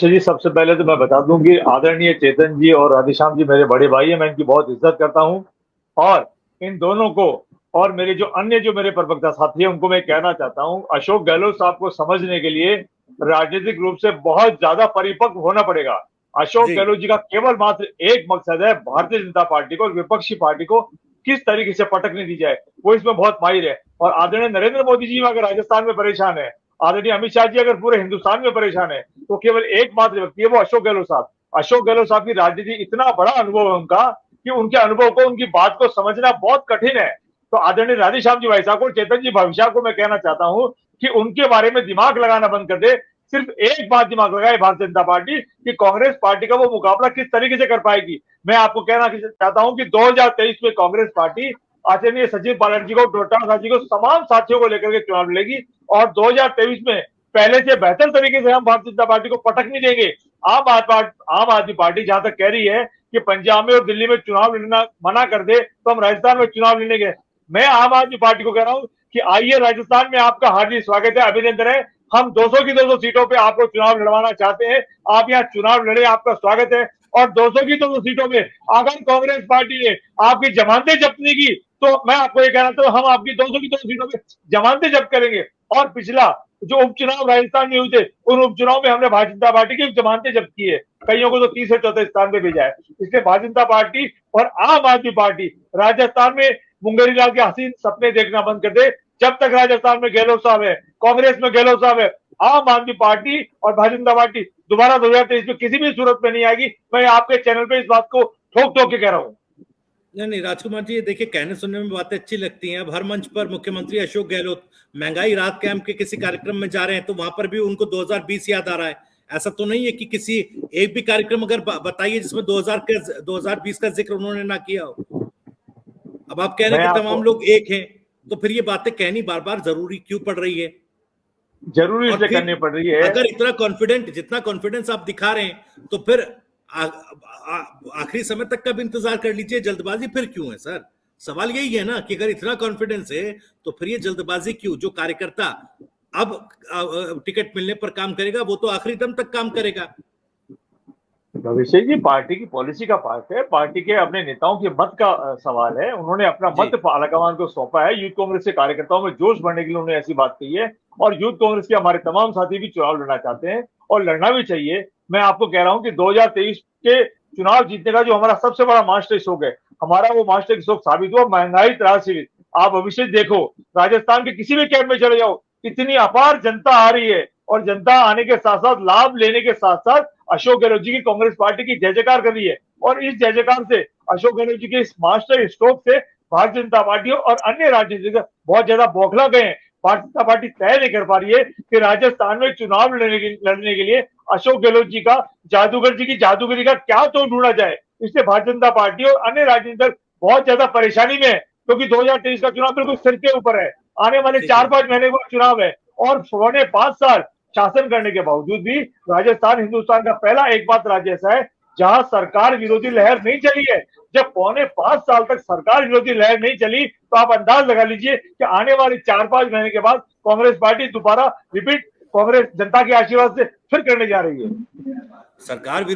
जी, सबसे पहले तो मैं बता दूं कि आदरणीय चेतन जी और राधेश्याम जी मेरे बड़े भाई हैं, मैं इनकी बहुत इज्जत करता हूं। और इन दोनों को और मेरे जो मेरे प्रवक्ता साथी हैं उनको मैं कहना चाहता हूं, अशोक गहलोत साहब को समझने के लिए राजनीतिक रूप से बहुत ज्यादा परिपक्व होना पड़ेगा। अशोक जी। गहलोत जी का केवल मात्र एक मकसद है, भारतीय जनता पार्टी को और विपक्षी पार्टी को किस तरीके से पटकने दी जाए, वो इसमें बहुत माहिर है। और आदरणीय नरेंद्र मोदी जी अगर राजस्थान में परेशान है, आदरणीय अमित शाह जी अगर पूरे हिंदुस्तान में परेशान है, तो केवल एकमात्र व्यक्ति है, वो अशोक गहलोत साहब। अशोक गहलोत साहब की राजनीति इतना बड़ा अनुभव है उनका कि उनके अनुभव को, उनकी बात को समझना बहुत कठिन है। तो आदरणीय राधेश्याम जी भाई साहब को, चेतन जी भविष्य को मैं कहना चाहता हूं कि उनके बारे में दिमाग लगाना बंद कर दे। सिर्फ एक बात दिमाग लगाए भारतीय जनता पार्टी कि कांग्रेस पार्टी का वो मुकाबला किस तरीके से कर पाएगी। मैं आपको कहना चाहता हूं कि 2023 में कांग्रेस पार्टी आदरणीय सचिन पायलट जी को, डॉक्टर साहब जी को, तमाम साथियों को लेकर के चुनाव लड़ेगी। और 2023 में पहले से बेहतर तरीके से हम भारतीय जनता पार्टी को पटक नहीं देंगे। आम आदमी पार्टी जहां तक कह रही है कि पंजाब में और दिल्ली में चुनाव लड़ना मना कर दे, तो हम राजस्थान में चुनाव लड़ने गए। मैं आम आदमी पार्टी को कह रहा हूं कि आइए, राजस्थान में आपका हार्दिक स्वागत है, अभिनंदन है। हम 200 की 200 सीटों पे आपको चुनाव लड़वाना चाहते हैं। आप यहाँ चुनाव लड़े, आपका स्वागत है। और 200 की 200 सीटों में अगर कांग्रेस पार्टी ने आपकी जमानतें जब्त नहीं की, तो मैं आपको ये कहना चाहता हूं, हम आपकी 200 की 200 सीटों में जमानतें जब्त करेंगे। और पिछला जो उपचुनाव राजस्थान में हुए थे, उन उपचुनाव में हमने भारतीय जनता पार्टी की जमानतें जब्त की है। कईयों को तो तीसरे चौथे स्थान पे भेजा है। इसलिए भारतीय जनता पार्टी और आम आदमी पार्टी राजस्थान में मुंगेरी लाल के हसीन सपने देखना बंद कर दे। जब तक राजस्थान में गहलोत साहब है, कांग्रेस में गहलोत साहब है, आम आदमी पार्टी और भारतीय जनता पार्टी दोबारा 2023 में किसी भी सूरत में नहीं आएगी। मैं आपके चैनल पे इस बात को ठोक ठोक के कह रहा हूं। नहीं नहीं राजकुमार जी, ये देखिए, कहने सुनने में बातें अच्छी लगती हैं। अब हर मंच पर मुख्यमंत्री अशोक गहलोत महंगाई राहत कैंप के किसी कार्यक्रम में जा रहे हैं तो वहां पर भी उनको 2020 याद आ रहा है। ऐसा तो नहीं है कि किसी एक भी कार्यक्रम अगर बताइए जिसमें 2020 का जिक्र उन्होंने ना किया हो। अब आप कह रहे मैं हैं कि आपको तमाम लोग एक हैं, तो फिर ये बातें कहनी बार बार जरूरी क्यों पड़ रही है? जरूरी और इसलिए फिर करनी पड़ रही है। अगर इतना कॉन्फिडेंट, जितना कॉन्फिडेंस आप दिखा रहे हैं, तो फिर आखिरी समय तक का भी इंतजार कर लीजिए। जल्दबाजी फिर क्यों है सर? सवाल यही है ना कि अगर इतना कॉन्फिडेंस है तो फिर ये जल्दबाजी क्यों? जो कार्यकर्ता अब टिकट मिलने पर काम करेगा वो तो आखिरी दम तक काम करेगा। भविष्य जी पार्टी की पॉलिसी का पार्ट है, पार्टी के अपने नेताओं के मत का सवाल है। उन्होंने अपना जी। मत आलाकमान को सौंपा है। यूथ कांग्रेस के कार्यकर्ताओं में जोश भरने के लिए उन्होंने ऐसी बात कही है। और यूथ कांग्रेस के हमारे तमाम साथी भी चुनाव लड़ना चाहते हैं और लड़ना भी चाहिए। मैं आपको कह रहा हूं कि 2023 के चुनाव जीतने का जो हमारा सबसे बड़ा मास्टर स्ट्रोक है, हमारा वो मास्टर स्ट्रोक साबित हुआ महंगाई त्रासदी। आप भविष्य देखो, राजस्थान के किसी भी कैंप में चले जाओ, इतनी अपार जनता आ रही है। और जनता आने के साथ साथ, लाभ लेने के साथ साथ, अशोक गहलोत जी की कांग्रेस पार्टी की जय जयकार कर रही है। और इस जय जयकार से, अशोक गहलोत जी के इस मास्टर स्ट्रोक से भारतीय जनता पार्टी और अन्य राजनीतिक बहुत ज्यादा बौखला गए हैं। भारतीय जनता पार्टी तय नहीं कर पा रही है कि राजस्थान में चुनाव लड़ने के लिए अशोक गहलोत जी का, जादूगर जी की जादूगरी का क्या तो ढूंढा जाए। इसलिए भारतीय जनता पार्टी और अन्य राजनीतिक दल बहुत ज्यादा परेशानी में है, क्योंकि 2023 का चुनाव बिल्कुल सिर के ऊपर है। आने वाले ठीक है। 4-5 महीने बाद चुनाव है। और 5.25 साल शासन करने के बावजूद भी राजस्थान हिंदुस्तान का पहला एकमात्र राज्य ऐसा है जहां सरकार विरोधी लहर नहीं चली है। जब 5.25 साल तक सरकार विरोधी लहर नहीं चली, तो आप अंदाज लगा लीजिए कि आने वाले 4-5 महीने के बाद कांग्रेस पार्टी दोबारा रिपीट, कांग्रेस जनता के आशीर्वाद से फिर करने जा रही है। सरकार विरोधी